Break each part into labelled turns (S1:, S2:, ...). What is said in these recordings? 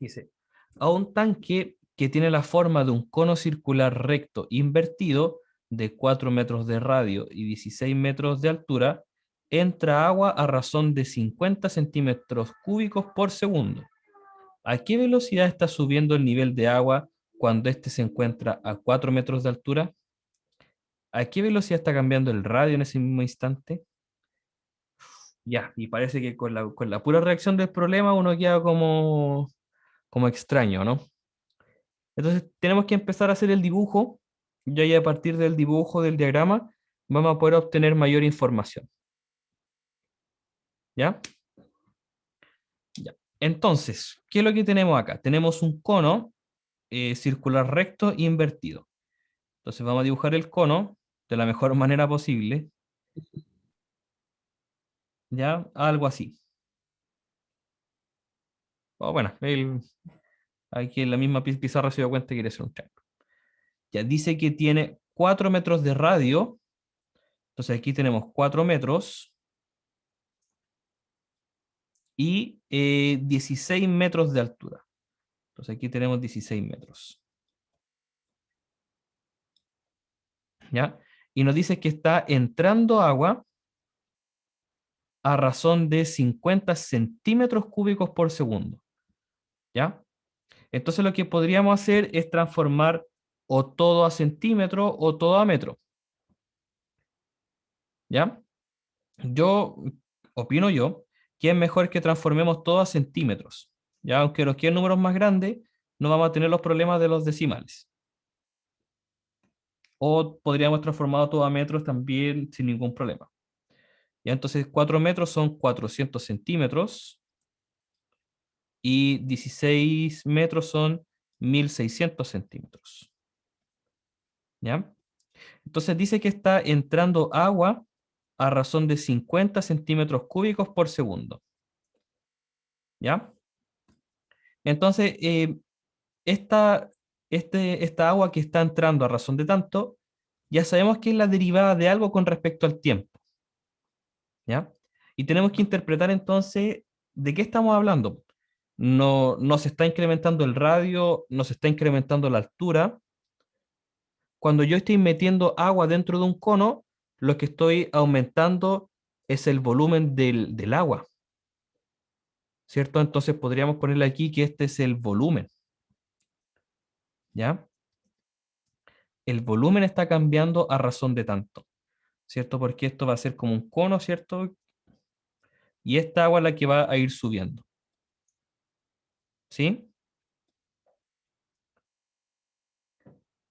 S1: Dice, a un tanque que tiene la forma de un cono circular recto invertido de 4 metros de radio y 16 metros de altura, entra agua a razón de 50 centímetros cúbicos por segundo. ¿A qué velocidad está subiendo el nivel de agua cuando éste se encuentra a 4 metros de altura? ¿A qué velocidad está cambiando el radio en ese mismo instante? Ya, y parece que con la pura reacción del problema uno queda como extraño, ¿no? Entonces tenemos que empezar a hacer el dibujo, y ahí a partir del dibujo del diagrama vamos a poder obtener mayor información. ¿Ya? Ya. Entonces, ¿qué es lo que tenemos acá? Tenemos un cono circular recto invertido. Entonces vamos a dibujar el cono de la mejor manera posible, ¿ya? Algo así. O bueno, aquí en la misma pizarra se dio cuenta que quiere ser un triángulo. Ya dice que tiene 4 metros de radio. Entonces aquí tenemos 4 metros y 16 metros de altura. Entonces aquí tenemos 16 metros. ¿Ya? Y nos dice que está entrando agua a razón de 50 centímetros cúbicos por segundo. ¿Ya? Entonces lo que podríamos hacer es transformar o todo a centímetro o todo a metro. ¿Ya? Yo opino que es mejor que transformemos todo a centímetros. ¿Ya? Aunque nos queden números más grandes, no vamos a tener los problemas de los decimales. O podríamos transformar todo a metros también sin ningún problema. ¿Ya? Entonces 4 metros son 400 centímetros y 16 metros son 1600 centímetros. ¿Ya? Entonces dice que está entrando agua a razón de 50 centímetros cúbicos por segundo. ¿Ya? Entonces, esta agua que está entrando a razón de tanto, ya sabemos que es la derivada de algo con respecto al tiempo. ¿Ya? Y tenemos que interpretar entonces de qué estamos hablando. No se está incrementando el radio, no se está incrementando la altura. Cuando yo estoy metiendo agua dentro de un cono, lo que estoy aumentando es el volumen del agua, ¿cierto? Entonces podríamos ponerle aquí que este es el volumen, ¿ya? El volumen está cambiando a razón de tanto, ¿cierto? Porque esto va a ser como un cono, ¿cierto? Y esta agua es la que va a ir subiendo, ¿sí?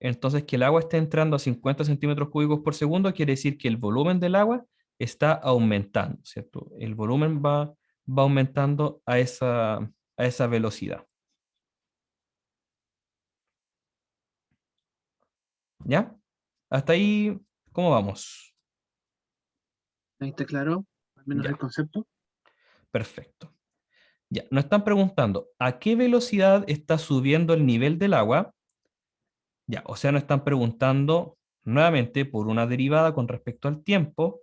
S1: Entonces, que el agua esté entrando a 50 centímetros cúbicos por segundo quiere decir que el volumen del agua está aumentando, ¿cierto? El volumen va aumentando a esa velocidad. ¿Ya? Hasta ahí, ¿cómo vamos?
S2: Ahí está claro, al menos el
S1: Ya,
S2: concepto.
S1: perfecto. Ya, nos están preguntando, ¿a qué velocidad está subiendo el nivel del agua? Ya, o sea, nos están preguntando nuevamente por una derivada con respecto al tiempo,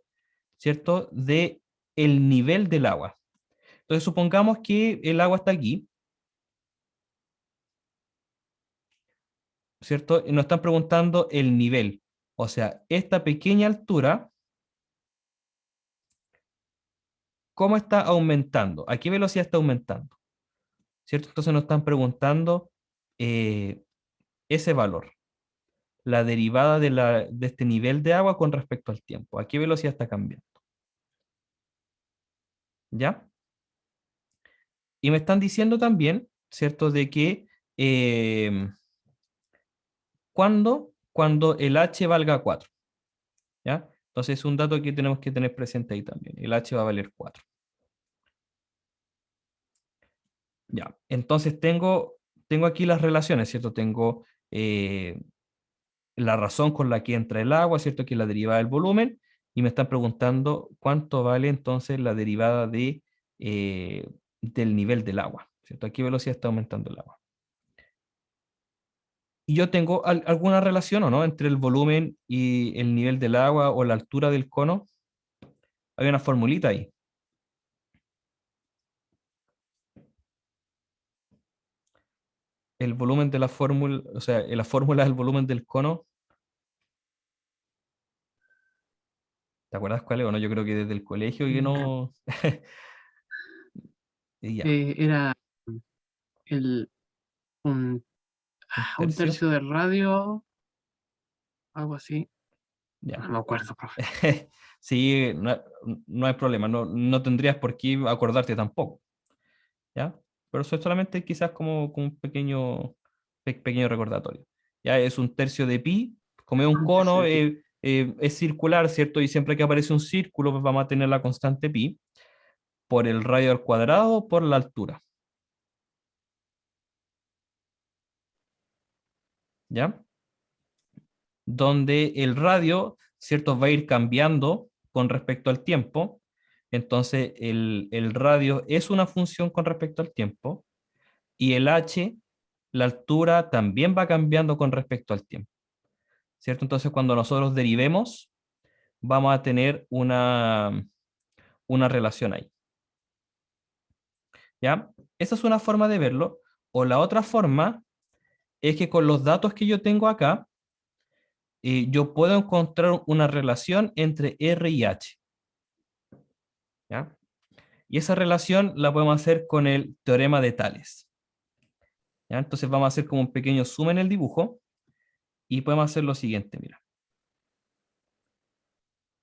S1: ¿cierto? De el nivel del agua. Entonces, supongamos que el agua está aquí, ¿cierto? Y nos están preguntando el nivel. O sea, esta pequeña altura, ¿cómo está aumentando? ¿A qué velocidad está aumentando? ¿Cierto? Entonces nos están preguntando eh, ese valor, la derivada de este nivel de agua con respecto al tiempo. ¿A qué velocidad está cambiando? ¿Ya? Y me están diciendo también, ¿cierto? De que cuando el h valga 4. ¿Ya? Entonces es un dato que tenemos que tener presente ahí también. El h va a valer 4. Ya, entonces tengo aquí las relaciones, ¿cierto? Tengo la razón con la que entra el agua, ¿cierto? Que es la derivada del volumen, y me están preguntando cuánto vale entonces la derivada del nivel del agua, ¿cierto? ¿A qué velocidad está aumentando el agua? Y yo tengo alguna relación o no entre el volumen y el nivel del agua o la altura del cono. Hay una formulita ahí. el volumen de la fórmula, o sea, la fórmula del volumen del cono, ¿te acuerdas cuál es o no? Yo creo que desde el colegio que
S2: No.
S1: no... Y ya,
S2: Era el, un,
S1: un
S2: un
S1: tercio,
S2: tercio de radio, algo así.
S1: ya.
S2: No me acuerdo, profe.
S1: Sí, no hay problema, no tendrías por qué acordarte tampoco, ¿ya? Pero eso es solamente quizás como un pequeño recordatorio. Ya es un tercio de pi, como es un
S2: Un tercio
S1: cono,
S2: de pi.
S1: es circular, ¿cierto? Y siempre que aparece un círculo, pues vamos a tener la constante pi por el radio al cuadrado por la altura, ¿ya? Donde el radio, ¿cierto? Va a ir cambiando con respecto al tiempo. Entonces, el radio es una función con respecto al tiempo y el h, la altura, también va cambiando con respecto al tiempo, ¿cierto? Entonces, cuando nosotros derivemos, vamos a tener una relación ahí, ¿ya? Esa es una forma de verlo. O la otra forma es que con los datos que yo tengo acá, yo puedo encontrar una relación entre R y H, ¿ya? Y esa relación la podemos hacer con el teorema de Tales, ¿ya? Entonces vamos a hacer como un pequeño zoom en el dibujo y podemos hacer lo siguiente, mira.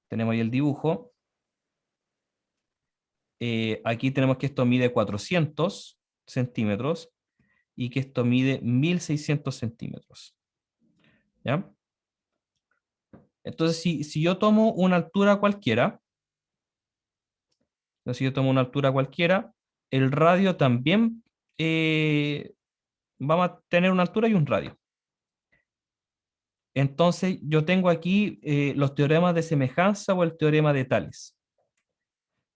S1: Tenemos ahí el dibujo. Aquí tenemos que esto mide 400 centímetros y que esto mide 1600 centímetros, ¿ya? Entonces, si yo tomo una altura cualquiera, entonces si yo tomo una altura cualquiera, el radio también vamos a tener una altura y un radio. Entonces, yo tengo aquí los teoremas de semejanza o el teorema de Tales,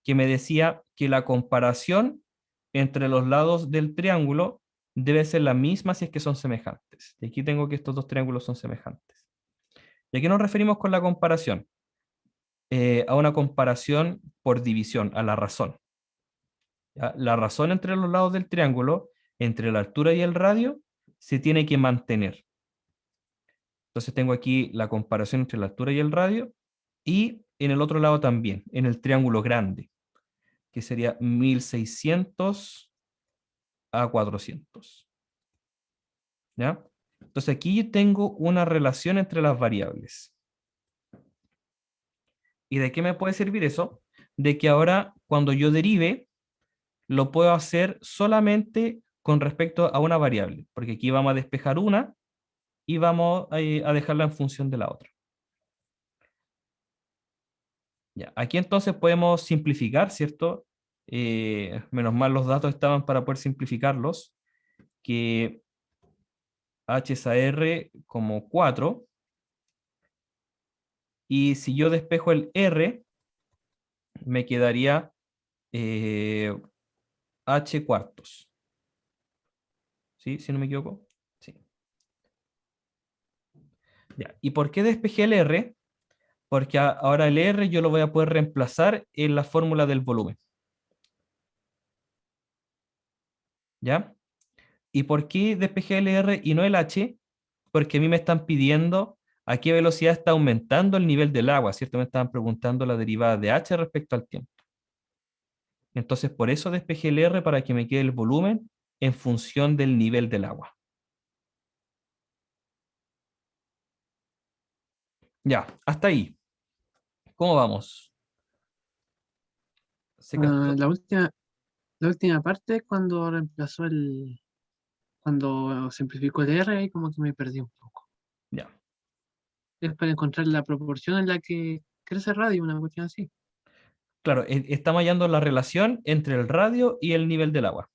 S1: que me decía que la comparación entre los lados del triángulo debe ser la misma si es que son semejantes. Y aquí tengo que estos dos triángulos son semejantes. ¿Y a qué nos referimos con la comparación? A una comparación por división, a la razón. ¿Ya? La razón entre los lados del triángulo, entre la altura y el radio, se tiene que mantener. Entonces tengo aquí la comparación entre la altura y el radio, y en el otro lado también, en el triángulo grande, que sería 1600 a 400. ¿Ya? Entonces aquí tengo una relación entre las variables. ¿Y de qué me puede servir eso? De que ahora cuando yo derive, lo puedo hacer solamente con respecto a una variable, porque aquí vamos a despejar una y vamos a dejarla en función de la otra. Ya, aquí entonces podemos simplificar, ¿cierto? Menos mal los datos estaban para poder simplificarlos, que h es a r como 4, y si yo despejo el r, me quedaría eh, h cuartos. ¿Sí? Si no me equivoco. Sí. Ya. ¿Y por qué despejé el r? Porque ahora el r yo lo voy a poder reemplazar en la fórmula del volumen. ¿Ya? ¿Y por qué despejé el r y no el h? Porque a mí me están pidiendo a qué velocidad está aumentando el nivel del agua, ¿cierto? Me estaban preguntando la derivada de h respecto al tiempo. Entonces, por eso despejé el r para que me quede el volumen en función del nivel del agua. Ya, hasta ahí. ¿Cómo vamos? ¿Se
S2: Ah,
S1: captó?
S2: la última parte es cuando reemplazó cuando simplificó el R, y como que me perdí un poco.
S1: Ya.
S2: Es para encontrar la proporción en la que crece el radio, una cuestión así.
S1: Claro, estamos hallando la relación entre el radio y el nivel del agua,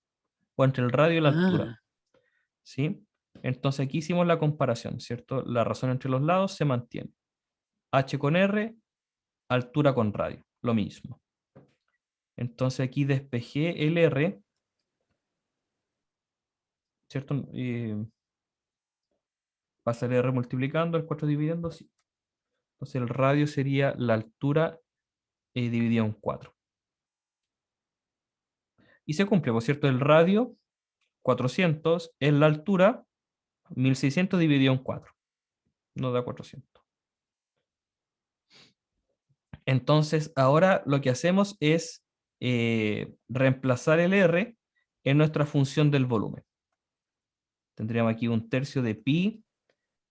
S1: o entre el radio y la altura,
S2: Ah,
S1: ¿sí? Entonces aquí hicimos la comparación, ¿cierto? La razón entre los lados se mantiene. H con R, altura con radio, lo mismo. Entonces aquí despejé el R, ¿cierto? Pasa el R multiplicando, el 4 dividiendo, sí. Entonces el radio sería la altura dividido en 4. Y se cumple, por cierto, el radio 400 es la altura, 1600 dividido en 4, nos da 400. Entonces, ahora lo que hacemos es reemplazar el R en nuestra función del volumen. Tendríamos aquí un tercio de pi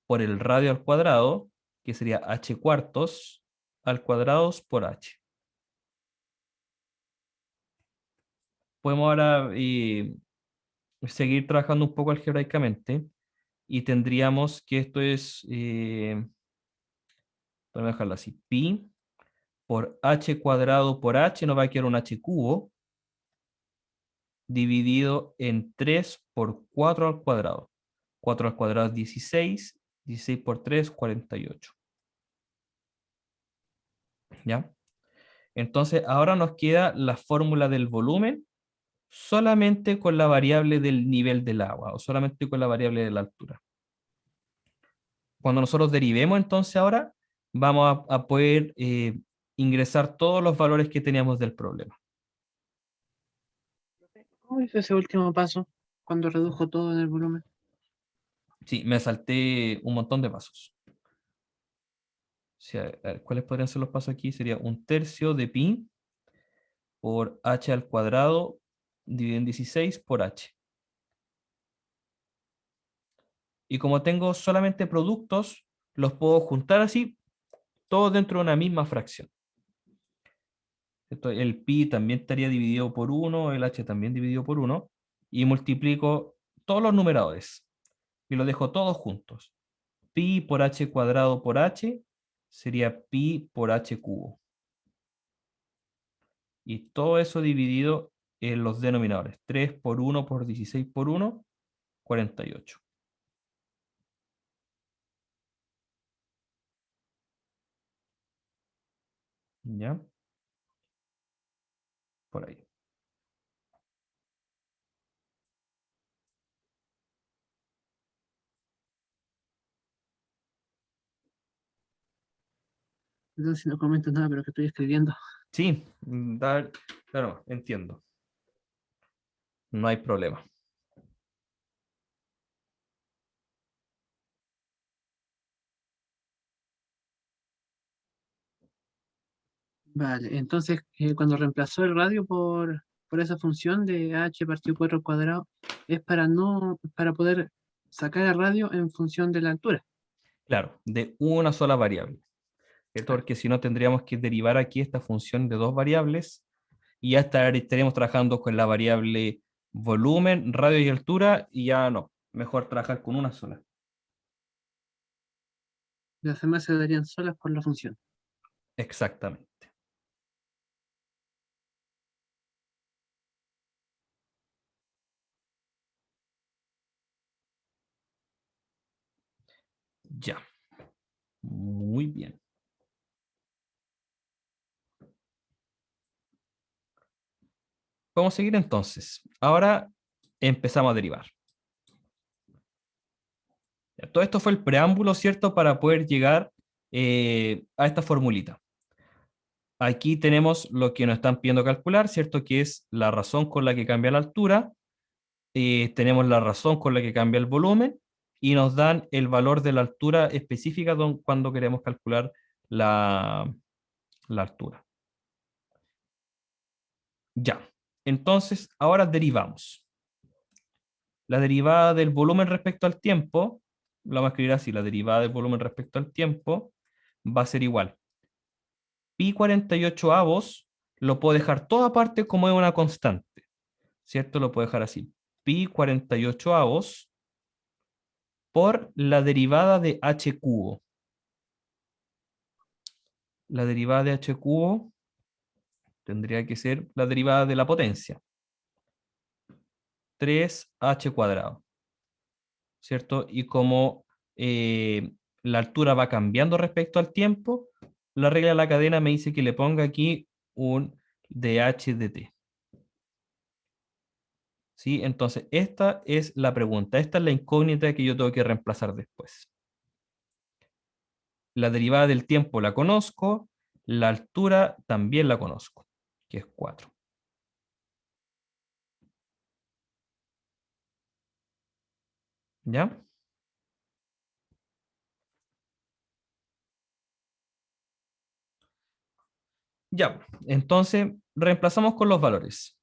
S1: por el radio al cuadrado, que sería h cuartos al cuadrado por h. Podemos ahora seguir trabajando un poco algebraicamente y tendríamos que esto es, vamos a dejarlo así, pi por h cuadrado por h nos va a quedar un h cubo dividido en 3 por 4 al cuadrado. 4 al cuadrado es 16, 16 por 3, 48. ¿Ya? Entonces, ahora nos queda la fórmula del volumen solamente con la variable del nivel del agua o solamente con la variable de la altura. Cuando nosotros derivemos, entonces ahora vamos a poder ingresar todos los valores que teníamos del problema.
S2: ¿Cómo hizo ese último paso cuando redujo todo en el volumen?
S1: Sí, me salté un montón de pasos. O sea, ¿cuáles podrían ser los pasos aquí? Sería un tercio de pi por h al cuadrado dividido en 16 por h. Y como tengo solamente productos, los puedo juntar así, todos dentro de una misma fracción. El pi también estaría dividido por 1, el h también dividido por 1, y multiplico todos los numeradores y los dejo todos juntos. Pi por h cuadrado por h sería pi por h cubo. Y todo eso dividido en los denominadores. 3 por 1 por 16 por 1, 48. ¿Ya? Por ahí.
S2: Entonces no comento nada, pero que estoy escribiendo.
S1: Sí, claro, entiendo. No hay problema.
S2: Vale, entonces cuando reemplazó el radio por esa función de h partido 4 al cuadrado, es para poder sacar el radio en función de la altura.
S1: Claro, de una sola variable. ¿Cierto?
S2: Claro.
S1: Porque si no tendríamos que derivar aquí esta función de dos variables y ya estaríamos trabajando con la variable volumen, radio y altura y ya no. Mejor trabajar con una sola.
S2: Las demás se darían solas por la función.
S1: Exactamente. Ya. Muy bien. Vamos a seguir entonces. Ahora empezamos a derivar. Todo esto fue el preámbulo, ¿cierto? Para poder llegar a esta formulita. Aquí tenemos lo que nos están pidiendo calcular, ¿cierto? Que es la razón con la que cambia la altura. Tenemos la razón con la que cambia el volumen y nos dan el valor de la altura específica cuando queremos calcular la altura. Ya. Entonces, ahora derivamos. La derivada del volumen respecto al tiempo, la vamos a escribir así, la derivada del volumen respecto al tiempo va a ser igual. Pi 48 avos lo puedo dejar toda parte como es una constante, ¿cierto? Lo puedo dejar así. Pi 48 avos por la derivada de h cubo. La derivada de h cubo tendría que ser la derivada de la potencia. 3h cuadrado, ¿cierto? Y como la altura va cambiando respecto al tiempo, la regla de la cadena me dice que le ponga aquí un dh dt. ¿Sí? Entonces, esta es la pregunta, esta es la incógnita que yo tengo que reemplazar después. La derivada del tiempo la conozco, la altura también la conozco, que es 4. ¿Ya? Ya, entonces reemplazamos con los valores.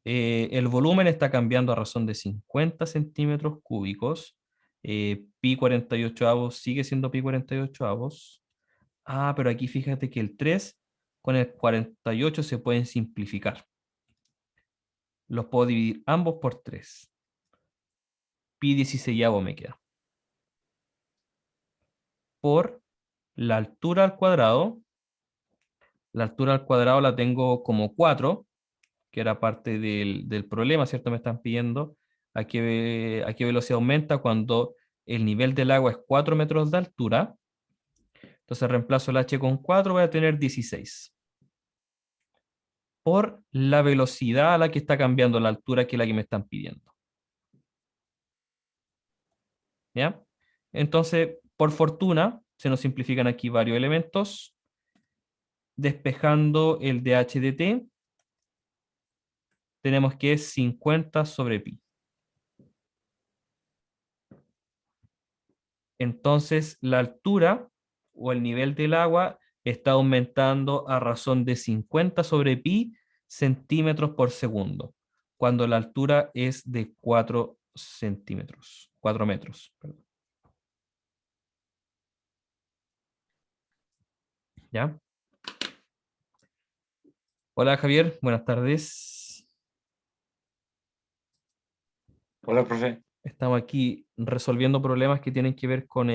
S1: El volumen está cambiando a razón de 50 centímetros cúbicos. Pi 48 avos sigue siendo pi 48 avos. Ah, pero aquí fíjate que el 3 con el 48 se pueden simplificar. Los puedo dividir ambos por 3. Pi 16 me queda. Por la altura al cuadrado. La altura al cuadrado la tengo como 4, que era parte del problema, ¿cierto? Me están pidiendo a qué velocidad aumenta cuando el nivel del agua es 4 metros de altura. Entonces reemplazo el h con 4, voy a tener 16. Por la velocidad a la que está cambiando la altura, que es la que me están pidiendo. ¿Ya? Entonces, por fortuna, se nos simplifican aquí varios elementos. Despejando el dH de t, tenemos que es 50 sobre pi. Entonces, la altura o el nivel del agua está aumentando a razón de 50 sobre pi centímetros por segundo, cuando la altura es de 4 centímetros, 4 metros. Perdón. ¿Ya? Hola Javier, buenas tardes.
S3: Hola, profe.
S1: Estamos aquí resolviendo problemas que tienen que ver con,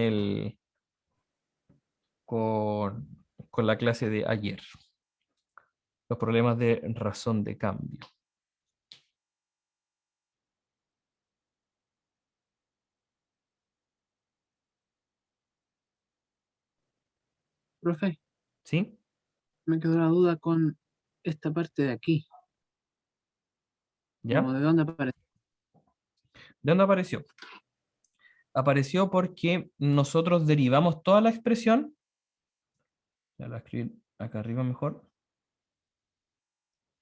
S1: con la clase de ayer. Los problemas de razón de cambio.
S2: Profe,
S1: ¿Sí?
S2: me quedó la duda con esta parte de aquí, como
S1: ¿Ya?
S2: de dónde aparece.
S1: ¿De dónde apareció? Apareció porque nosotros derivamos toda la expresión. Ya la voy a escribir acá arriba mejor.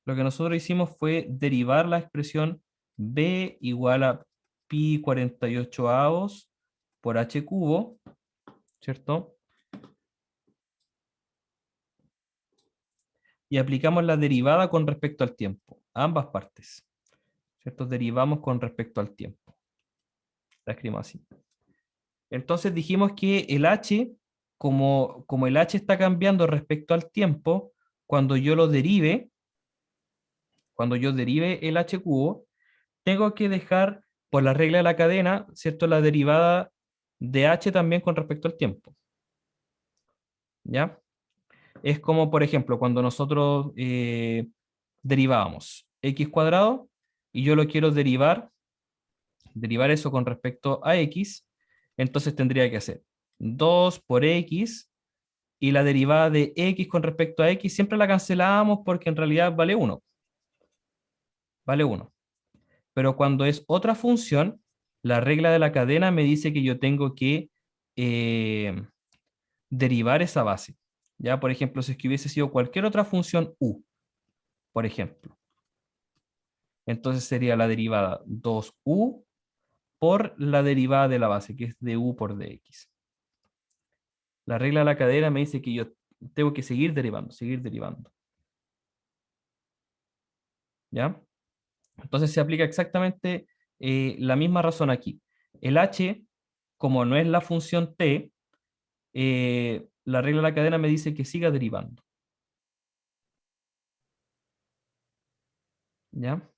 S1: Lo que nosotros hicimos fue derivar la expresión b igual a pi 48 avos por h cubo, ¿cierto? Y aplicamos la derivada con respecto al tiempo, a ambas partes, ¿cierto? Derivamos con respecto al tiempo. La escribimos así. Entonces dijimos que el h, como el h está cambiando respecto al tiempo, cuando yo lo derive, cuando yo derive el h cubo, tengo que dejar por la regla de la cadena, ¿cierto? La derivada de h también con respecto al tiempo. ¿Ya? Es como, por ejemplo, cuando nosotros derivábamos x cuadrado y yo lo quiero derivar eso con respecto a x, entonces tendría que hacer 2 por x y la derivada de x con respecto a x siempre la cancelamos porque en realidad vale 1. Vale 1. Pero cuando es otra función, la regla de la cadena me dice que yo tengo que eh, derivar esa base. Ya, por ejemplo, si es que hubiese sido cualquier otra función u, por ejemplo. Entonces sería la derivada 2u por la derivada de la base, que es de u por dx. La regla de la cadena me dice que yo tengo que seguir derivando, seguir derivando. ¿Ya? Entonces se aplica exactamente la misma razón aquí. El h, como no es la función t, la regla de la cadena me dice que siga derivando. ¿Ya?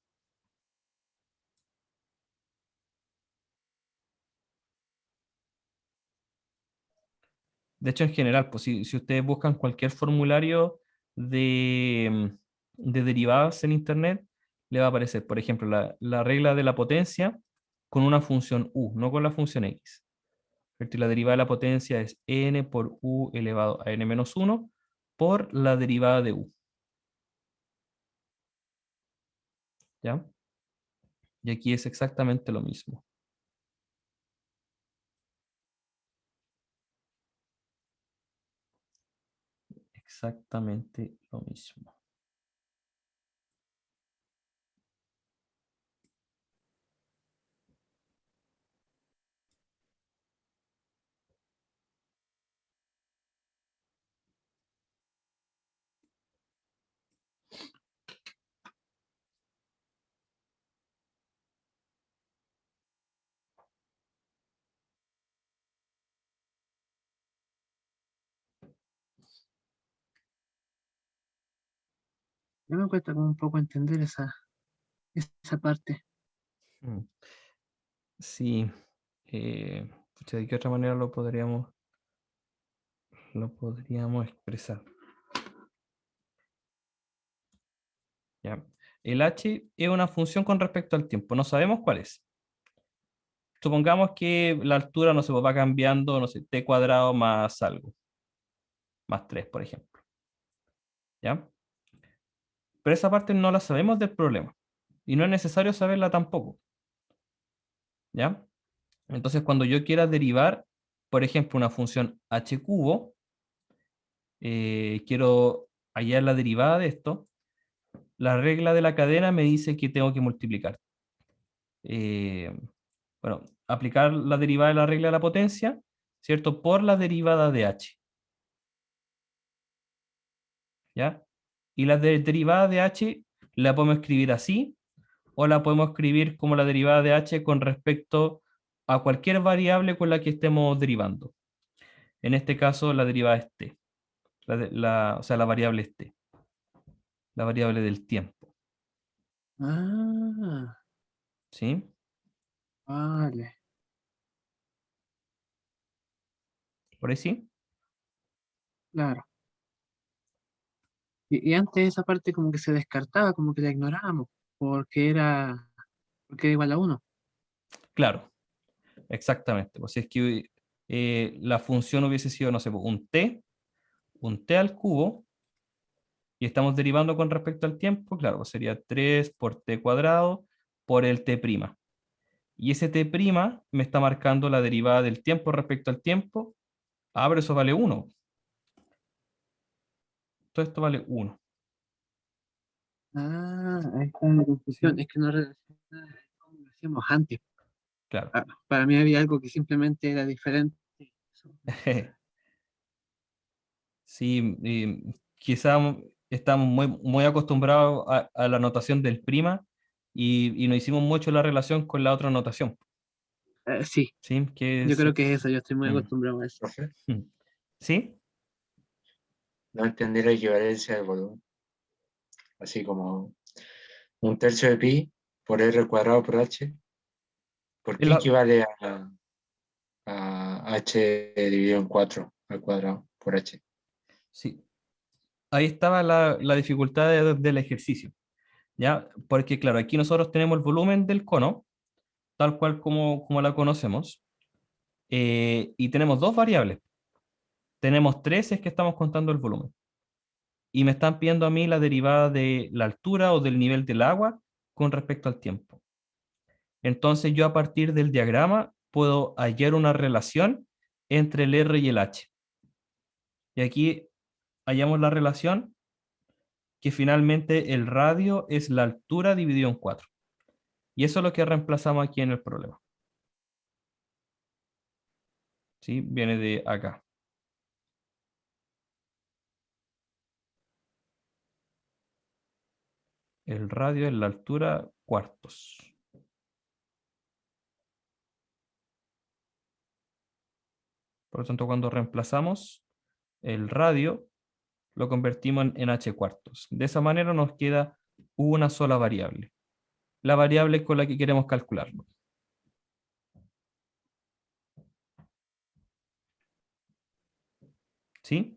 S1: De hecho, en general, pues si ustedes buscan cualquier formulario de derivadas en Internet, le va a aparecer, por ejemplo, la regla de la potencia con una función u, no con la función x. ¿Cierto? Y la derivada de la potencia es n por u elevado a n menos 1 por la derivada de u. ¿Ya? Y aquí es exactamente lo mismo. Exactamente lo mismo.
S2: Ya me cuesta como un poco entender esa parte.
S1: Mm, Sí. Pucha, ¿de qué otra manera lo podríamos expresar? ¿Ya? El h es una función con respecto al tiempo. No sabemos cuál es. Supongamos que la altura, no se va cambiando, no sé, t cuadrado más algo, más 3, por ejemplo. ¿Ya? Pero esa parte no la sabemos del problema. Y no es necesario saberla tampoco. ¿Ya? Entonces, cuando yo quiera derivar, por ejemplo, una función h cubo, quiero hallar la derivada de esto, la regla de la cadena me dice que tengo que multiplicar. eh, bueno, aplicar la derivada de la regla de la potencia, ¿cierto? Por la derivada de h, ¿ya? Y la derivada de h la podemos escribir así, o la podemos escribir como la derivada de h con respecto a cualquier variable con la que estemos derivando. En este caso, la derivada es t, o sea, la variable es t, la variable del tiempo,
S2: Ah,
S1: ¿sí?
S2: vale.
S1: ¿Por ahí sí?
S2: Claro. Y antes esa parte como que se descartaba, como que la ignorábamos, porque porque era igual a uno.
S1: Claro, exactamente. Pues si es que la función hubiese sido, no sé, pues, un t al cubo, y estamos derivando con respecto al tiempo, claro, pues sería 3 por t cuadrado por el t'. Y ese t' me está marcando la derivada del tiempo respecto al tiempo. Ah, pero eso vale 1. Todo esto vale 1.
S2: Ah, ahí está la confusión.
S1: ¿Sí?
S2: Es que no relaciona como lo hacíamos antes.
S1: Claro.
S2: Para mí había algo que simplemente era diferente. Eso.
S1: Sí, quizá estamos muy acostumbrados a la notación del prima y no hicimos mucho la relación con la otra notación.
S2: Sí,
S1: ¿Sí? Que
S2: yo
S1: es,
S2: creo que es eso. Yo estoy muy
S1: mm,
S2: acostumbrado a eso.
S3: Profe,
S1: mm. ¿Sí?
S3: no entendí la equivalencia del volumen. Así como un tercio de pi por r cuadrado por h. ¿Por
S1: Es
S3: qué
S1: la-
S3: equivale a h dividido en 4 al cuadrado por h?
S1: sí. Ahí estaba la dificultad del ejercicio, ¿ya? Porque, claro, aquí nosotros tenemos el volumen del cono, tal cual como la conocemos, y tenemos dos variables. Tenemos tres, es que estamos contando el volumen. Y me están pidiendo a mí la derivada de la altura o del nivel del agua con respecto al tiempo. Entonces yo a partir del diagrama puedo hallar una relación entre el R y el H. Y aquí hallamos la relación que finalmente el radio es la altura dividido en 4. Y eso es lo que reemplazamos aquí en el problema. ¿Sí? Viene de acá. El radio es la altura cuartos. Por lo tanto, cuando reemplazamos el radio, lo convertimos en h cuartos. De esa manera nos queda una sola variable, la variable con la que queremos calcularlo. ¿Sí?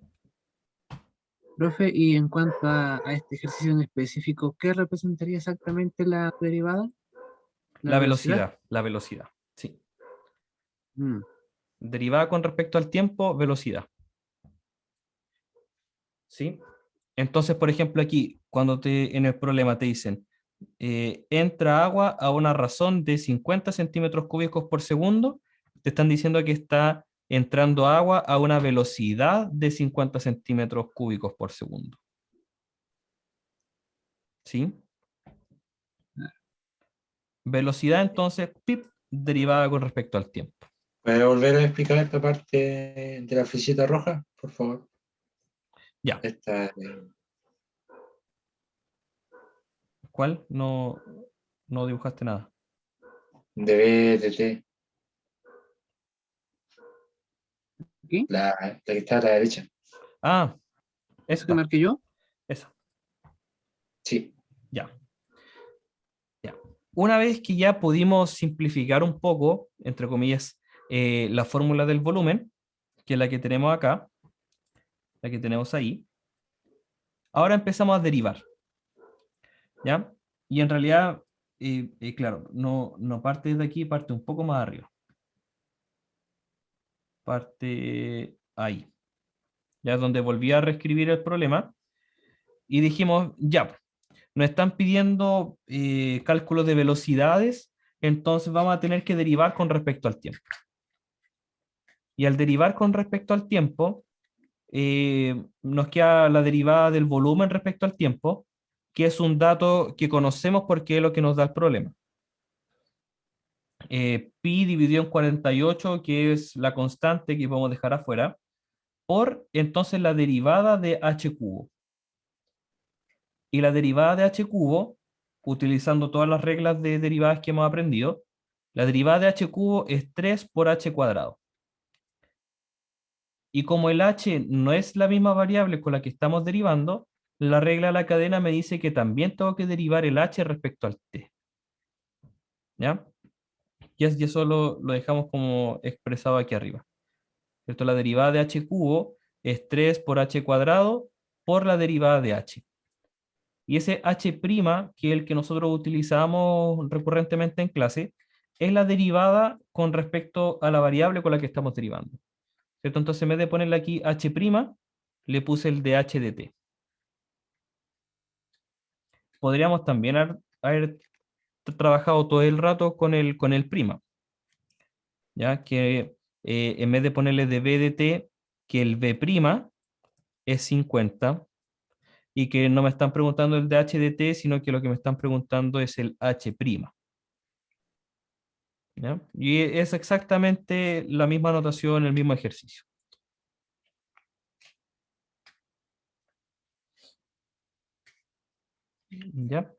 S2: Profe, y en cuanto a este ejercicio en específico, ¿qué representaría exactamente la derivada? ¿La
S1: La
S2: velocidad?
S1: velocidad, la velocidad. Sí.
S2: Mm,
S1: Derivada con respecto al tiempo, velocidad. ¿Sí? Entonces, por ejemplo, aquí, cuando en el problema te dicen, entra agua a una razón de 50 centímetros cúbicos por segundo, te están diciendo que está entrando agua a una velocidad de 50 centímetros cúbicos por segundo. ¿Sí? Velocidad, entonces, pip, derivada con respecto al tiempo.
S3: ¿Puede volver a explicar esta parte de la flechita roja, por favor?
S1: Ya.
S3: Esta
S1: ¿Cuál? No, no dibujaste nada.
S3: de B, de T,
S2: ¿Aquí?
S3: la que está a la derecha.
S1: Ah,
S2: ¿Eso que
S1: esta,
S2: marqué yo?
S1: esa. Ya. Ya. Una vez que ya pudimos simplificar un poco, entre comillas, la fórmula del volumen, que es la que tenemos acá, la que tenemos ahí, ahora empezamos a derivar, ¿ya? Y en realidad, claro, no parte de aquí, parte un poco más arriba. Parte ahí. Ya es donde volví a reescribir el problema y dijimos, ya, nos están pidiendo cálculos de velocidades, entonces vamos a tener que derivar con respecto al tiempo. Y al derivar con respecto al tiempo, nos queda la derivada del volumen respecto al tiempo, que es un dato que conocemos porque es lo que nos da el problema. Pi dividido en 48, que es la constante que podemos dejar afuera, por entonces la derivada de h cubo. Y la derivada de h cubo, utilizando todas las reglas de derivadas que hemos aprendido, la derivada de h cubo es 3 por h cuadrado. Y como el h no es la misma variable con la que estamos derivando, la regla de la cadena me dice que también tengo que derivar el h respecto al t. ¿Ya? Y eso lo dejamos como expresado aquí arriba. ¿Cierto? La derivada de h cubo es 3 por h cuadrado por la derivada de h. Y ese h', que es el que nosotros utilizamos recurrentemente en clase, es la derivada con respecto a la variable con la que estamos derivando. ¿Cierto? Entonces, en vez de ponerle aquí h', le puse el de h de t. Podríamos también haber trabajado todo el rato con el prima, ¿ya? Que en vez de ponerle de b de t, que el b' es 50, y que no me están preguntando el de h de t, sino que lo que me están preguntando es el h'. ¿Ya? Y es exactamente la misma notación, el mismo ejercicio. ¿Ya?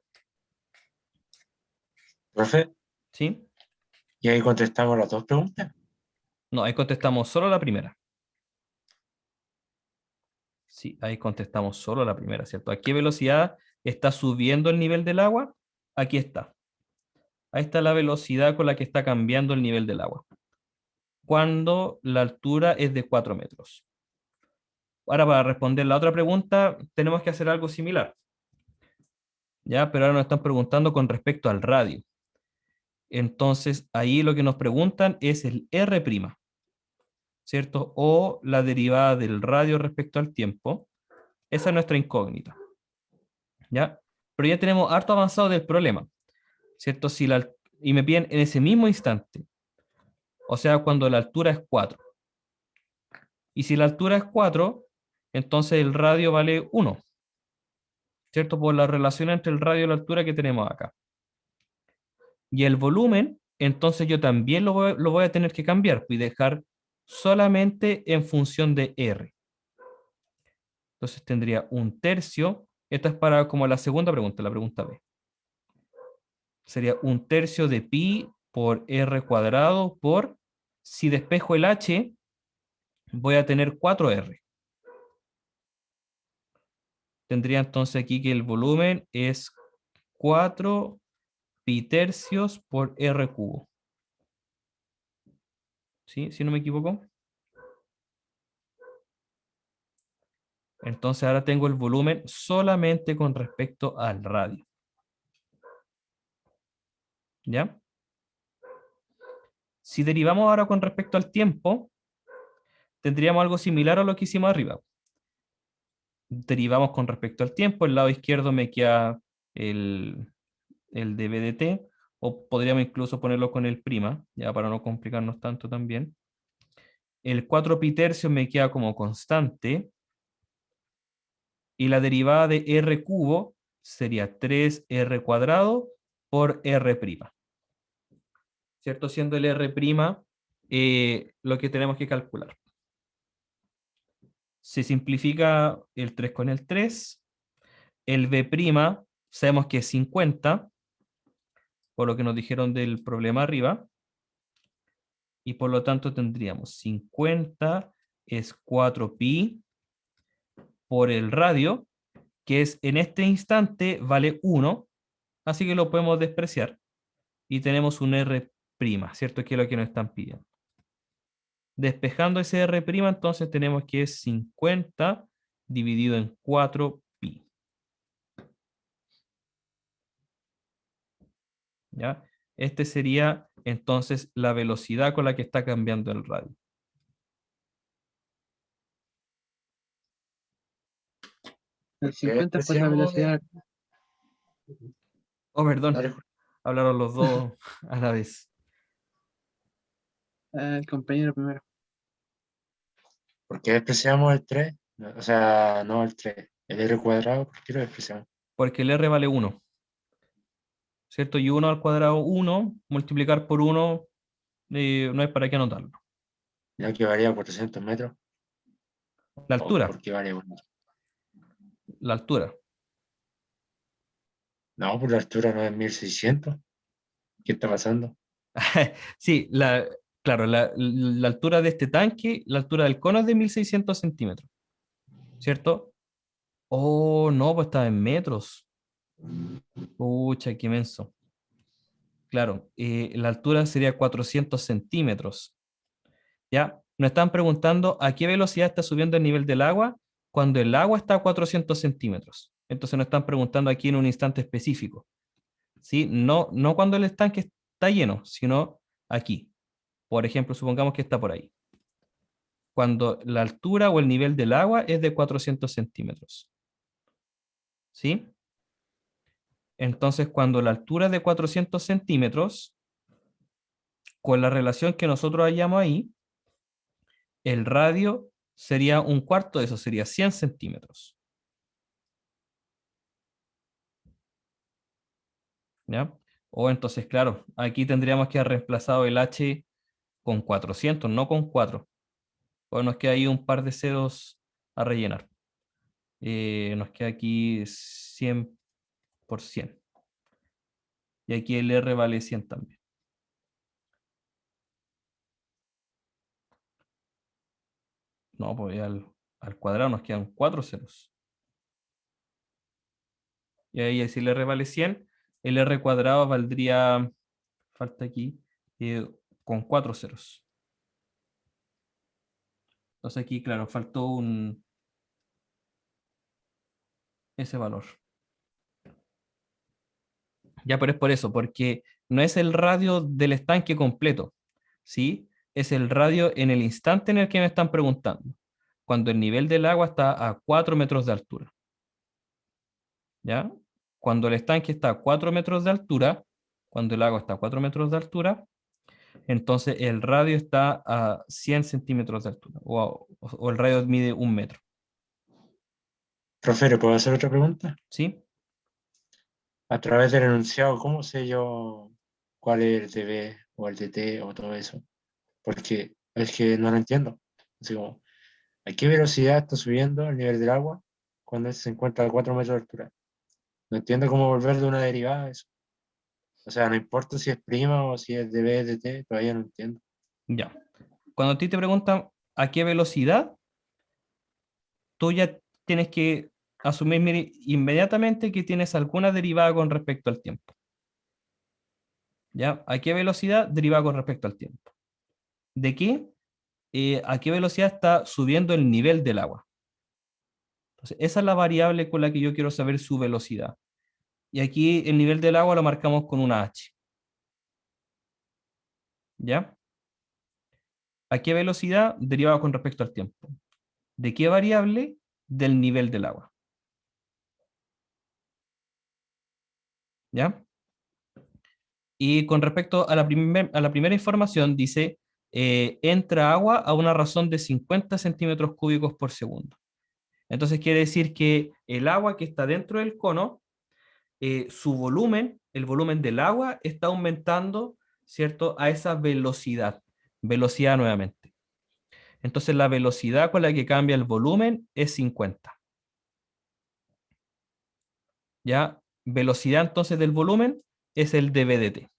S3: Profe,
S1: ¿Sí?
S3: y ahí contestamos las dos preguntas.
S1: No, ahí contestamos solo la primera. Sí, ahí contestamos solo la primera, ¿cierto? ¿A qué velocidad está subiendo el nivel del agua? Aquí está. Ahí está la velocidad con la que está cambiando el nivel del agua. Cuando la altura es de 4 metros. Ahora, para responder la otra pregunta, tenemos que hacer algo similar. ¿Ya? Pero ahora nos están preguntando con respecto al radio. Entonces, ahí lo que nos preguntan es el R', ¿cierto? O la derivada del radio respecto al tiempo. Esa es nuestra incógnita, ¿ya? Pero ya tenemos harto avanzado del problema, ¿cierto? Y me piden en ese mismo instante, o sea, cuando la altura es 4. Y si la altura es 4, entonces el radio vale 1, ¿cierto? Por la relación entre el radio y la altura que tenemos acá. Y el volumen, entonces yo también lo voy a tener que cambiar y dejar solamente en función de R. Entonces tendría 1/3. Esta es para como la segunda pregunta, la pregunta B. Sería 1/3 de pi por R cuadrado por, si despejo el H, voy a tener 4R. Tendría entonces aquí que el volumen es 4 pi tercios por R cubo. ¿Sí? ¿Si no me equivoco? Entonces ahora tengo el volumen solamente con respecto al radio. ¿Ya? Si derivamos ahora con respecto al tiempo, tendríamos algo similar a lo que hicimos arriba. Derivamos con respecto al tiempo, el lado izquierdo me queda el de b de t, o podríamos incluso ponerlo con el prima, ya para no complicarnos tanto también. El 4 pi tercios me queda como constante, y la derivada de r cubo sería 3r cuadrado por r'. ¿Cierto? Siendo el r' lo que tenemos que calcular. Se simplifica el 3 con el 3. El b' sabemos que es 50, por lo que nos dijeron del problema arriba. Y por lo tanto tendríamos 50 es 4 pi por el radio, que es en este instante vale 1, así que lo podemos despreciar. Y tenemos un R', ¿cierto? Que es lo que nos están pidiendo. Despejando ese R', entonces tenemos que es 50 dividido en 4pi. ¿Ya? Este sería entonces la velocidad con la que está cambiando el radio.
S2: El
S3: ¿Por qué
S2: 50 es por la
S3: despreciamos
S2: velocidad.
S1: Oh, perdón,
S3: Dale,
S1: hablaron los dos a la vez.
S2: El compañero primero.
S3: ¿por qué despreciamos el 3? O sea, no el 3, el R cuadrado, ¿por qué lo despreciamos?
S1: Porque el R vale 1, ¿cierto? Y 1 al cuadrado 1, multiplicar por 1, no hay para qué anotarlo.
S3: Ya que varía 400 metros,
S1: La
S3: o
S1: altura,
S3: ¿por qué vale 1?
S1: la altura.
S3: No, por la altura no es 1600. ¿Qué está pasando?
S1: Sí, claro, la altura de este tanque, la altura del cono es de 1600 centímetros, ¿cierto? Oh, no, pues estaba en metros. Pucha, qué menso. Claro, la altura sería 400 centímetros. ¿Ya? Nos están preguntando a qué velocidad está subiendo el nivel del agua cuando el agua está a 400 centímetros. Entonces nos están preguntando aquí en un instante específico. ¿Sí? No, no cuando el estanque está lleno, sino aquí. Por ejemplo, supongamos que está por ahí. Cuando la altura o el nivel del agua es de 400 centímetros. ¿Sí? Entonces, cuando la altura es de 400 centímetros, con la relación que nosotros hallamos ahí, el radio sería un cuarto de eso, sería 100 centímetros. ¿Ya? O entonces, claro, aquí tendríamos que haber reemplazado el H con 400, no con 4. O nos queda ahí un par de ceros a rellenar. Nos queda aquí 100%. Y aquí el R vale 100 también. No, pues al cuadrado nos quedan 4 ceros. Y ahí si el R vale 100, el R cuadrado valdría, falta aquí, con 4 ceros. Entonces aquí, claro, faltó ese valor. Ya, pero es por eso, porque no es el radio del estanque completo, ¿sí? Es el radio en el instante en el que me están preguntando, cuando el nivel del agua está a 4 metros de altura, ¿ya? Cuando el estanque está a 4 metros de altura, cuando el agua está a 4 metros de altura, entonces el radio está a 100 centímetros de altura, o el radio mide 1 metro,
S3: Profe, ¿le puedo hacer otra pregunta?
S1: ¿sí?
S3: A través del enunciado, ¿cómo sé yo cuál es el dB o el dt o todo eso? Porque es que no lo entiendo. Así como, ¿a qué velocidad está subiendo el nivel del agua cuando se encuentra a 4 metros de altura? No entiendo cómo volver de una derivada a eso. O sea, no importa si es prima o si es dB, dt, todavía no entiendo.
S1: Ya. Cuando a ti te preguntan a qué velocidad, tú ya tienes que asumir inmediatamente que tienes alguna derivada con respecto al tiempo. ¿Ya? ¿A qué velocidad? Derivada con respecto al tiempo. ¿De qué? ¿A qué velocidad está subiendo el nivel del agua? Entonces, esa es la variable con la que yo quiero saber su velocidad. Y aquí el nivel del agua lo marcamos con una H. ¿Ya? ¿A qué velocidad? Derivada con respecto al tiempo. ¿De qué variable? Del nivel del agua. ¿Ya? Y con respecto a a la primera información, dice, entra agua a una razón de 50 centímetros cúbicos por segundo. Entonces quiere decir que el agua que está dentro del cono, su volumen, el volumen del agua, está aumentando, ¿cierto? A esa velocidad. Velocidad nuevamente. Entonces la velocidad con la que cambia el volumen es 50. ¿Ya? Velocidad entonces del volumen es el dB de T.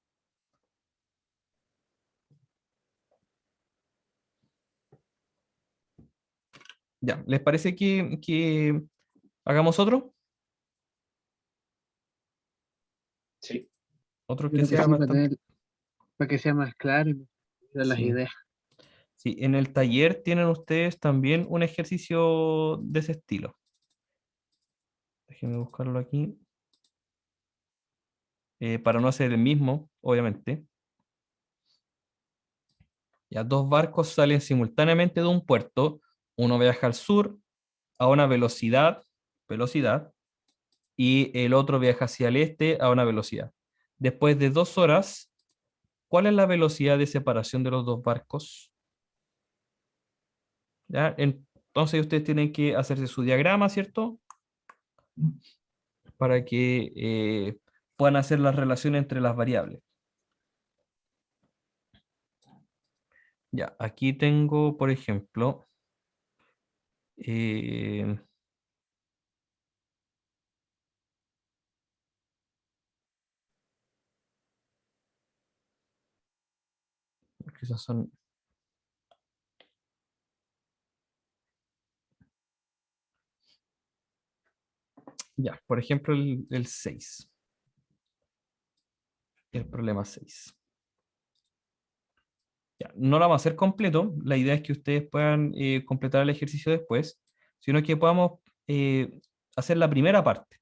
S1: Ya, ¿les parece que hagamos otro?
S3: Sí.
S1: Otro
S2: Yo
S1: que
S2: creo que
S1: sea
S2: sí,
S1: bastante...
S2: para que sea más claro y dar las
S1: Sí.
S2: ideas.
S1: Sí, en el taller tienen ustedes también un ejercicio de ese estilo. Déjenme buscarlo aquí. Para no hacer el mismo, obviamente. Ya dos barcos salen simultáneamente de un puerto. Uno viaja al sur a una velocidad, y el otro viaja hacia el este a una velocidad. Después de 2 horas, ¿cuál es la velocidad de separación de los dos barcos? ¿Ya? Entonces ustedes tienen que hacerse su diagrama, ¿cierto? Para que puedan hacer la relación entre las variables. Ya, aquí tengo, por ejemplo, eh, porque esas son, ya, por ejemplo, el 6, el problema 6. Ya, no lo vamos a hacer completo, la idea es que ustedes puedan completar el ejercicio después, sino que podamos hacer la primera parte.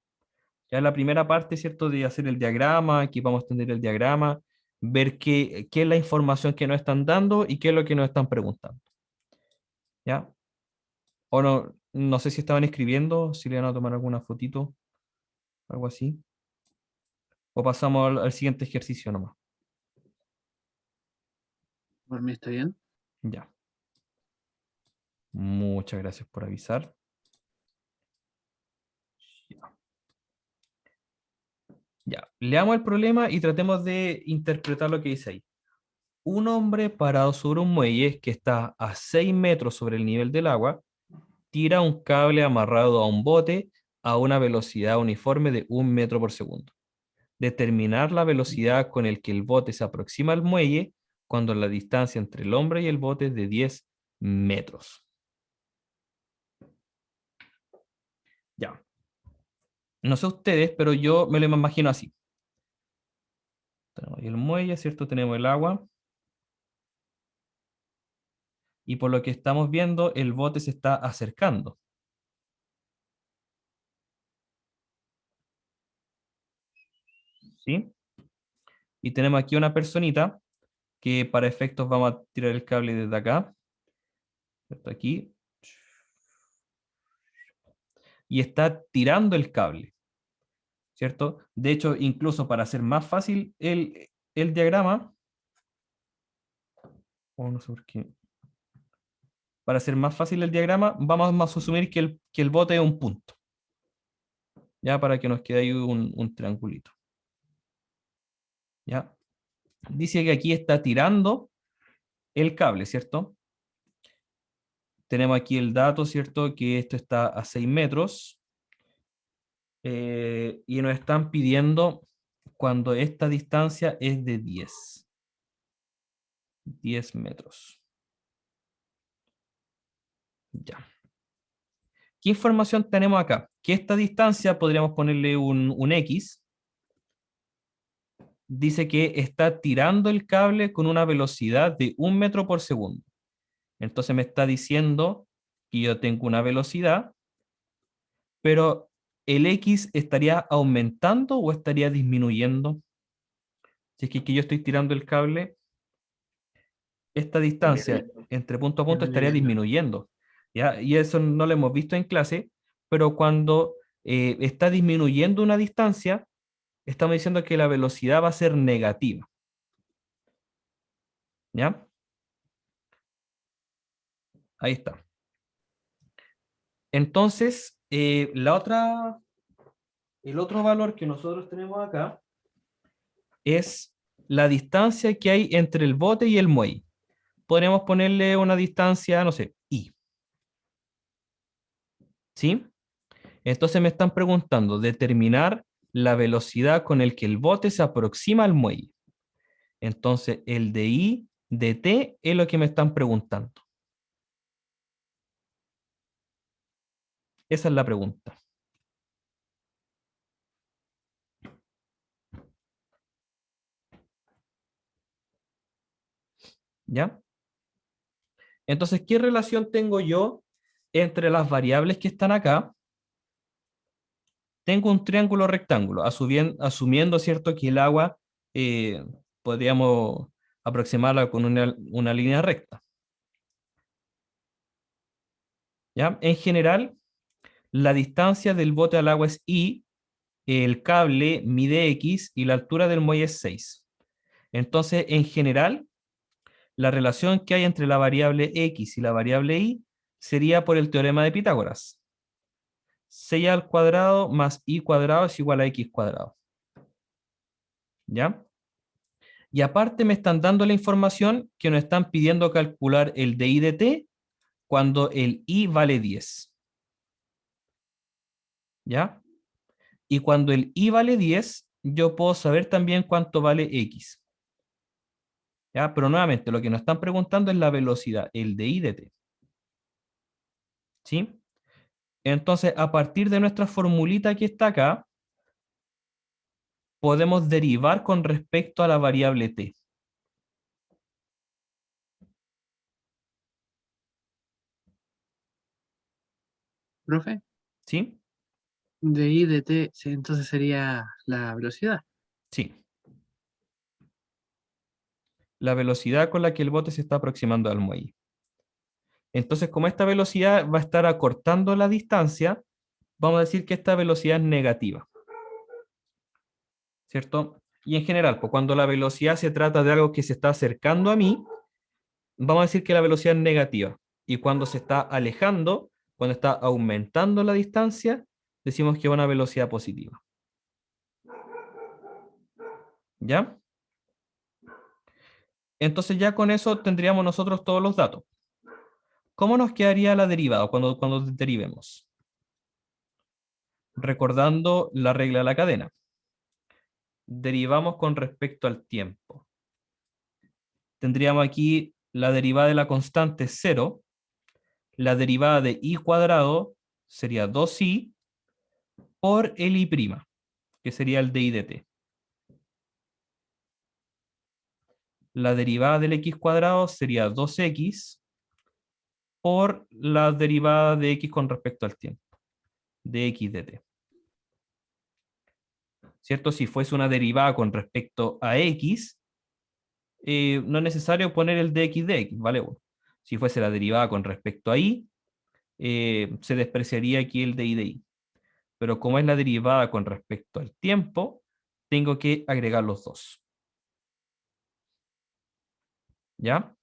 S1: Ya la primera parte, ¿cierto? De hacer el diagrama, aquí vamos a extender el diagrama, ver qué es la información que nos están dando y qué es lo que nos están preguntando. ¿Ya? O no, no sé si estaban escribiendo, si le van a tomar alguna fotito, algo así. O pasamos al siguiente ejercicio nomás.
S2: Por mí está bien.
S1: Ya. Muchas gracias por avisar. Ya. Ya. Leamos el problema y tratemos de interpretar lo que dice ahí. Un hombre parado sobre un muelle que está a 6 metros sobre el nivel del agua tira un cable amarrado a un bote a una velocidad uniforme de 1 metro por segundo. Determinar la velocidad con el que el bote se aproxima al muelle cuando la distancia entre el hombre y el bote es de 10 metros. Ya. No sé ustedes, pero yo me lo imagino así. Tenemos ahí el muelle, ¿cierto? Tenemos el agua. Y por lo que estamos viendo, el bote se está acercando. ¿Sí? Y tenemos aquí una personita que para efectos vamos a tirar el cable desde acá, ¿cierto? Aquí, y está tirando el cable, ¿cierto? De hecho, incluso para hacer más fácil el diagrama, o no sé por qué, para hacer más fácil el diagrama, vamos a asumir que el bote es un punto, ya para que nos quede ahí un triangulito, ¿ya? Dice que aquí está tirando el cable, ¿cierto? Tenemos aquí el dato, ¿cierto? Que esto está a 6 metros. Y nos están pidiendo cuando esta distancia es de 10 metros. Ya. ¿Qué información tenemos acá? Que esta distancia podríamos ponerle un X. Dice que está tirando el cable con una velocidad de 1 metro por segundo. Entonces me está diciendo que yo tengo una velocidad, pero ¿el X estaría aumentando o estaría disminuyendo? Si es que yo estoy tirando el cable, esta distancia entre punto a punto estaría
S2: Disminuyendo.
S1: disminuyendo, ¿ya? Y eso no lo hemos visto en clase, pero cuando está disminuyendo una distancia, estamos diciendo que la velocidad va a ser negativa, ¿ya? Ahí está. Entonces, el otro valor que nosotros tenemos acá es la distancia que hay entre el bote y el muelle. Podríamos ponerle una distancia, no sé, I, ¿sí? Entonces me están preguntando determinar la velocidad con el que el bote se aproxima al muelle. Entonces el de I de T es lo que me están preguntando. Esa es la pregunta. ¿Ya? Entonces, ¿qué relación tengo yo entre las variables que están acá? Tengo un triángulo rectángulo, asumiendo, ¿cierto?, que el agua eh, podríamos aproximarla con una línea recta. ¿Ya? En general, la distancia del bote al agua es y, el cable mide x y la altura del muelle es 6. Entonces, en general, la relación que hay entre la variable x y la variable y sería por el teorema de Pitágoras. 6 al cuadrado más y cuadrado es igual a x cuadrado. ¿Ya? Y aparte me están dando la información que nos están pidiendo calcular el de i de t cuando el i vale 10. ¿Ya? Y cuando el i vale 10, yo puedo saber también cuánto vale x. ¿Ya? Pero nuevamente, lo que nos están preguntando es la velocidad, el de i de t. ¿Sí? Entonces, a partir de nuestra formulita que está acá, podemos derivar con respecto a la variable t.
S2: Profe,
S1: ¿Sí?
S2: de I de T, sí, entonces sería la velocidad.
S1: Sí. La velocidad con la que el bote se está aproximando al muelle. Entonces, como esta velocidad va a estar acortando la distancia, vamos a decir que esta velocidad es negativa. ¿Cierto? Y en general, pues cuando la velocidad se trata de algo que se está acercando a mí, vamos a decir que la velocidad es negativa. Y cuando se está alejando, cuando está aumentando la distancia, decimos que es una velocidad positiva. ¿Ya? Entonces ya con eso tendríamos nosotros todos los datos. ¿Cómo nos quedaría la derivada cuando derivemos? Recordando la regla de la cadena. Derivamos con respecto al tiempo. Tendríamos aquí la derivada de la constante 0, la derivada de i cuadrado sería 2i por el i', que sería el de i de t. La derivada del x cuadrado sería 2x por la derivada de x con respecto al tiempo, de x de t. ¿Cierto? Si fuese una derivada con respecto a x, no es necesario poner el dx de x, ¿vale? Bueno, si fuese la derivada con respecto a y, se despreciaría aquí el de y de y. Pero como es la derivada con respecto al tiempo, tengo que agregar los dos. ¿Ya?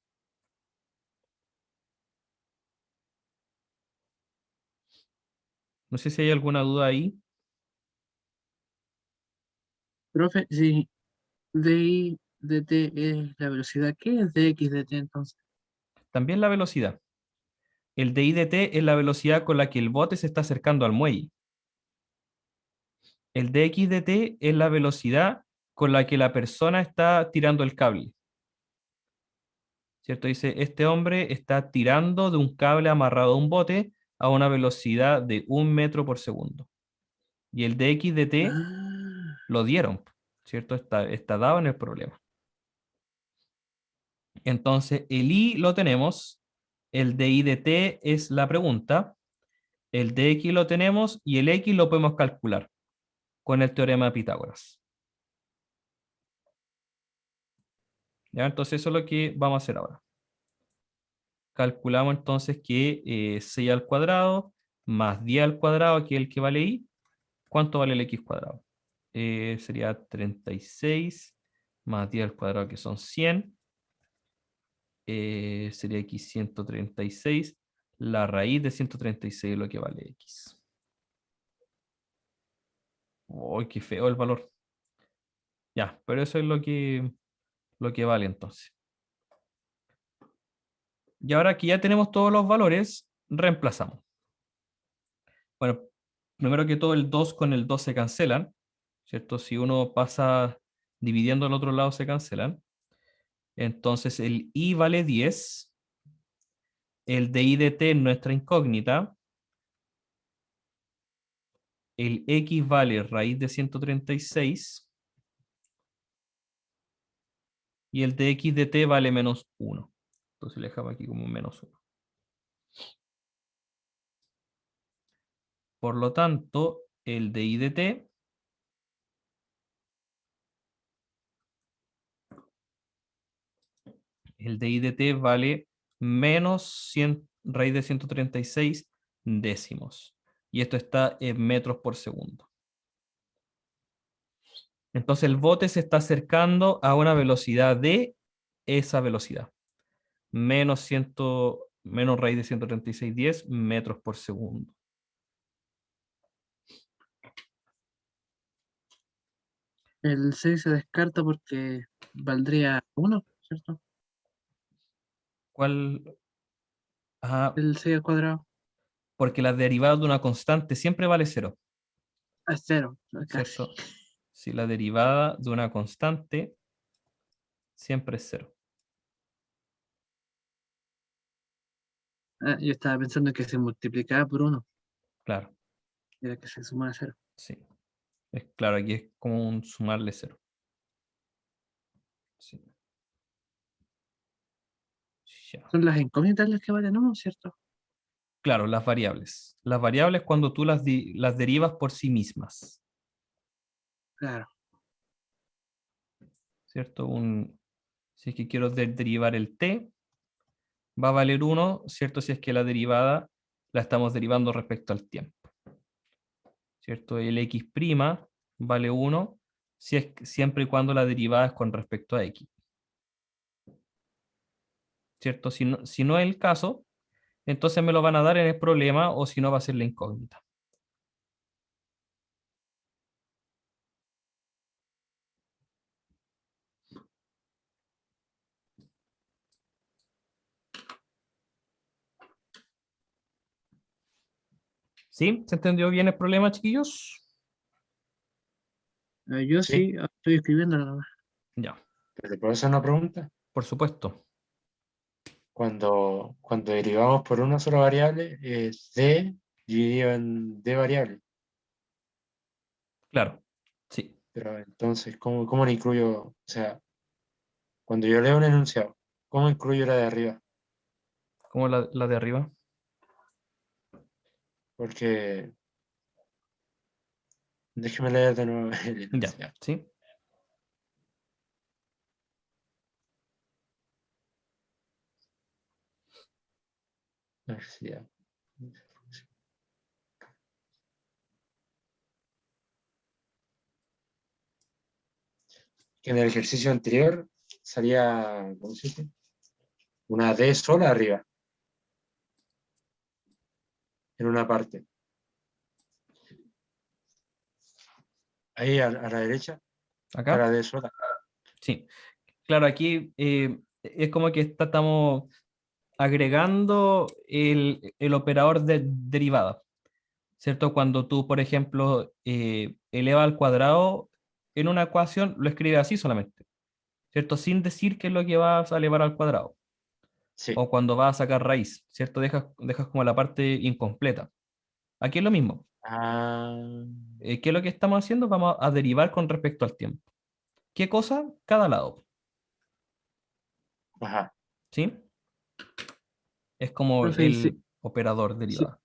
S1: No sé si hay alguna duda ahí.
S2: Profe, si de I de T es la velocidad, ¿qué es de X de T entonces?
S1: También la velocidad. El de i de t es la velocidad con la que el bote se está acercando al muelle. El dx de t es la velocidad con la que la persona está tirando el cable. ¿Cierto? Dice, este hombre está tirando de un cable amarrado a un bote a una velocidad de 1 metro por segundo. Y el dx de t
S2: Ah,
S1: lo dieron, ¿cierto? Está dado en el problema. Entonces, el i lo tenemos, el di de t es la pregunta, el dx lo tenemos y el x lo podemos calcular con el teorema de Pitágoras. ¿Ya? Entonces eso es lo que vamos a hacer ahora. Calculamos entonces que 6 al cuadrado más 10 al cuadrado, que es el que vale y, ¿cuánto vale el x cuadrado? Sería 36 más 10 al cuadrado, que son 100. Sería x 136. La raíz de 136 es lo que vale x. ¡Uy, qué feo el valor! Ya, pero eso es lo que vale entonces. Y ahora que ya tenemos todos los valores, reemplazamos. Bueno, primero que todo el 2 con el 2 se cancelan, ¿cierto? Si uno pasa dividiendo al otro lado se cancelan. Entonces el i vale 10, el de i de t es nuestra incógnita, el x vale raíz de 136 y el de x de t vale menos 1. Entonces le dejamos aquí como -1. Por lo tanto, el de I de t vale menos 100 raíz de 136 décimos. Y esto está en metros por segundo. Entonces el bote se está acercando a una velocidad de esa velocidad. Menos raíz de 136,10 metros por segundo.
S2: El 6 se descarta porque valdría 1, ¿cierto?
S1: ¿Cuál? Ah,
S2: El 6 al cuadrado.
S1: porque la derivada de una constante siempre vale 0,
S2: Es 0, casi.
S1: ¿cierto? Si la derivada de una constante siempre es 0.
S2: Ah, yo estaba pensando que se multiplicaba por 1,
S1: Claro,
S2: era que se sumaba a 0.
S1: sí. Claro, aquí es como un sumarle 0. Sí. Ya.
S2: Son las incógnitas las que valen 1, ¿cierto?
S1: Claro, las variables. Las variables cuando tú las derivas por sí mismas,
S2: Claro.
S1: ¿cierto? Si es que quiero derivar el t, va a valer 1, ¿cierto? Si es que la derivada la estamos derivando respecto al tiempo, ¿cierto? El x' vale 1 siempre y cuando la derivada es con respecto a x, ¿cierto? Si no es el caso, entonces me lo van a dar en el problema o si no va a ser la incógnita. ¿Sí? ¿Se entendió bien el problema, chiquillos?
S2: Yo
S3: Sí,
S2: sí estoy escribiendo nada más.
S1: Ya,
S3: pero te puedo hacer una pregunta.
S1: por supuesto.
S3: Cuando derivamos por una sola variable, es d dividido en d variable.
S1: Claro, sí.
S3: Pero entonces, ¿cómo le incluyo? O sea, cuando yo leo un enunciado, ¿cómo incluyo la de arriba?
S1: ¿Cómo la de arriba?
S3: Porque déjeme leer de nuevo el
S1: Ya,
S3: enunciado.
S1: ¿sí?
S3: Universidad. Que en el ejercicio anterior salía, ¿cómo se dice? Una D sola arriba, en una parte. Ahí a la derecha está
S1: ¿Acá?
S3: la D sola.
S1: Sí. Claro, aquí es como que estamos agregando el operador de derivada, ¿cierto? Cuando tú, por ejemplo, eleva al cuadrado en una ecuación, lo escribes así solamente, ¿cierto? Sin decir qué es lo que vas a elevar al cuadrado.
S3: Sí.
S1: O cuando vas a sacar raíz, ¿cierto? Dejas como la parte incompleta. Aquí es lo mismo.
S3: Ah,
S1: ¿Qué es lo que estamos haciendo? Vamos a derivar con respecto al tiempo. ¿Qué cosa? Cada lado,
S3: ajá.
S1: ¿sí? Es como
S2: Profe,
S1: el operador
S2: si-
S1: derivada.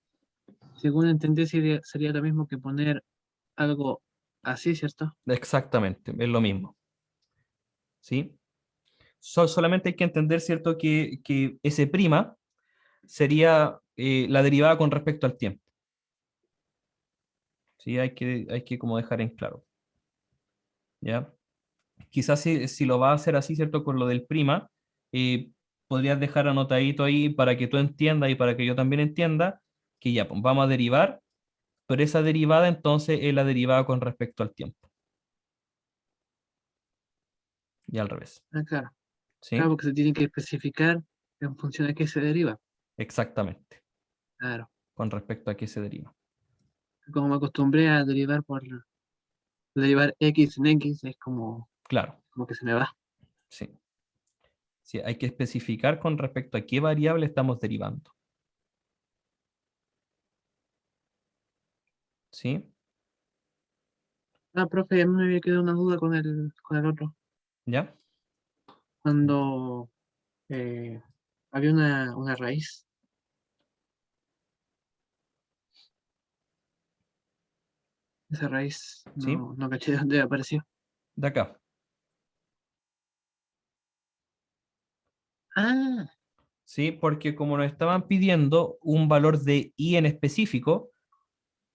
S2: según entendí, sería lo mismo que poner algo así, ¿cierto?
S1: Exactamente, es lo mismo, ¿sí? Solamente hay que entender, ¿cierto? Que S' sería la derivada con respecto al tiempo, ¿sí? Hay que como dejar en claro, ¿ya? Quizás si lo va a hacer así, ¿cierto? Con lo del prima, eh, podrías dejar anotadito ahí para que tú entiendas y para que yo también entienda que ya, pues, vamos a derivar, pero esa derivada entonces es la derivada con respecto al tiempo, y al revés,
S2: Ah, claro. Claro,
S1: ¿sí?
S2: porque se tiene que especificar en función de qué se deriva.
S1: Exactamente,
S2: Claro.
S1: con respecto a qué se deriva.
S2: Como me acostumbré a derivar X en X, es
S1: Claro,
S2: como que se me va.
S1: sí. Sí, hay que especificar con respecto a qué variable estamos derivando, ¿sí?
S2: Ah, profe, a mí me había quedado una duda con el otro.
S1: ¿Ya?
S2: Cuando eh, había una raíz. Esa raíz
S1: ¿Sí?
S2: no caché de dónde apareció.
S1: De acá.
S2: Ah,
S1: ¿Sí? Porque como nos estaban pidiendo un valor de i en específico,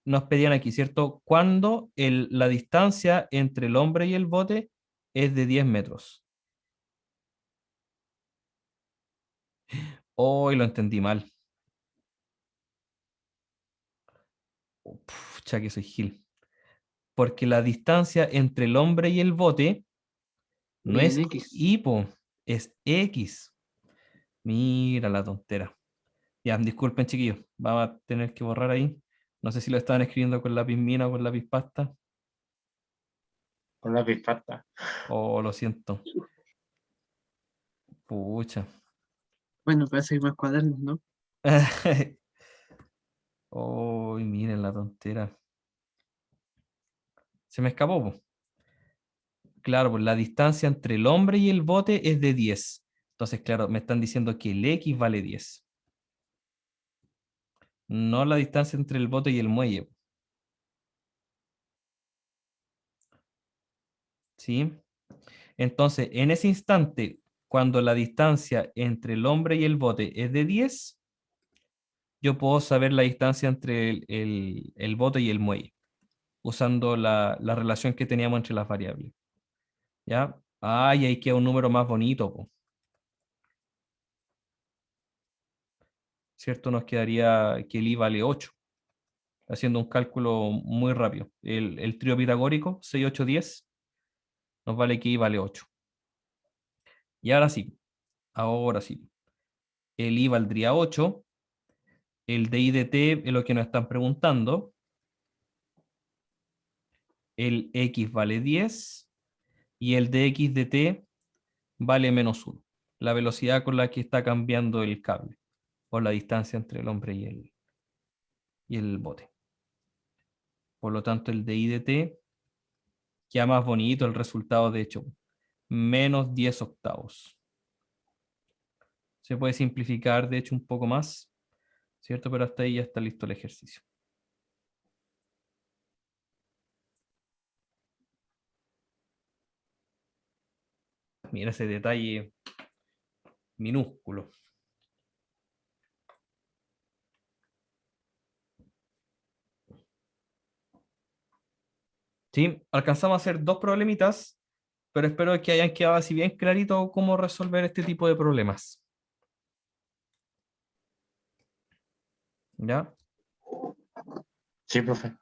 S1: nos pedían aquí, ¿cierto? Cuando la distancia entre el hombre y el bote es de 10 metros. Hoy lo entendí mal. Pucha, que soy gil. Porque la distancia entre el hombre y el bote no
S2: en
S1: es
S2: X.
S1: hipo, es X. Mira la tontera. Ya, disculpen, chiquillos. Vamos a tener que borrar ahí. No sé si lo estaban escribiendo con lápiz mina o con lápiz pasta.
S3: Con la pasta.
S1: Oh, lo siento. Pucha.
S2: Bueno, parece que hay más cuadernos, ¿no?
S1: Oh, miren la tontera. Se me escapó, po. Claro, pues la distancia entre el hombre y el bote es de 10. Entonces, claro, me están diciendo que el X vale 10. No la distancia entre el bote y el muelle. ¿Sí? Entonces, en ese instante, cuando la distancia entre el hombre y el bote es de 10, yo puedo saber la distancia entre el bote y el muelle, usando la relación que teníamos entre las variables. ¿Ya? Ah, y ahí queda un número más bonito, po. ¿Cierto? Nos quedaría que el i vale 8, haciendo un cálculo muy rápido. El trío pitagórico, 6, 8, 10, nos vale que i vale 8. Y ahora sí, el i valdría 8, el de i de t es lo que nos están preguntando, el x vale 10 y el de x de t vale -1, la velocidad con la que está cambiando el cable, o la distancia entre el hombre y el bote. Por lo tanto, el de i de t queda más bonito el resultado, de hecho, -10 octavos. Se puede simplificar, de hecho, un poco más, ¿cierto? Pero hasta ahí ya está listo el ejercicio. Mira ese detalle minúsculo. ¿Sí? Alcanzamos a hacer dos problemitas, pero espero que hayan quedado así bien clarito cómo resolver este tipo de problemas. ¿Ya?
S3: Sí, profe.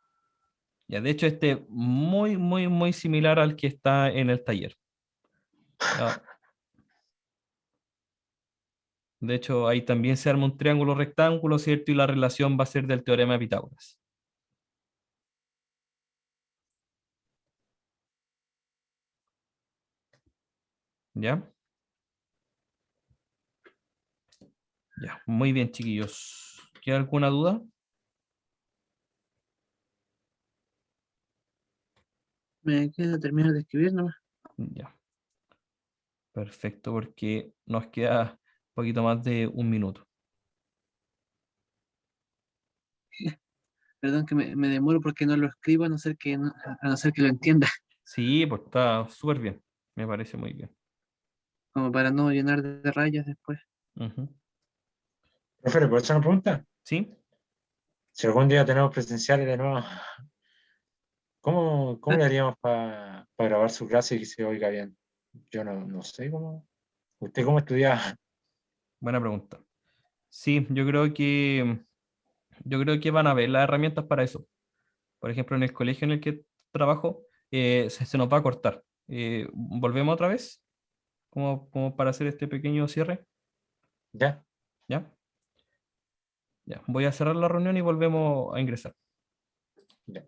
S1: Ya, de hecho, este muy, muy, muy similar al que está en el taller. ¿Ya? De hecho, ahí también se arma un triángulo rectángulo, ¿cierto? Y la relación va a ser del teorema de Pitágoras. ¿Ya? Ya, muy bien, chiquillos. ¿Queda alguna duda?
S2: Me queda terminar de escribir nomás.
S1: Ya, perfecto, porque nos queda un poquito más de un minuto.
S2: Perdón que me demoro porque no lo escribo a no ser que, a no ser que lo entienda,
S1: Sí, pues está súper bien. Me parece muy bien.
S2: como para no llenar de rayas después.
S1: Ujú.
S3: Profe, ¿le puedo hacer una pregunta?
S1: ¿Sí?
S3: Si algún día tenemos presenciales de nuevo, ¿cómo
S2: Ah,
S3: le haríamos para grabar su clase y que se oiga bien? Yo no sé cómo. ¿Usted cómo estudia?
S1: Buena pregunta. Sí, yo creo que van a ver las herramientas para eso. Por ejemplo, en el colegio en el que trabajo, se nos va a cortar. ¿Volvemos otra vez? Como para hacer este pequeño cierre.
S3: ¿Ya?
S1: ¿Ya? Ya. Voy a cerrar la reunión y volvemos a ingresar.
S3: Ya.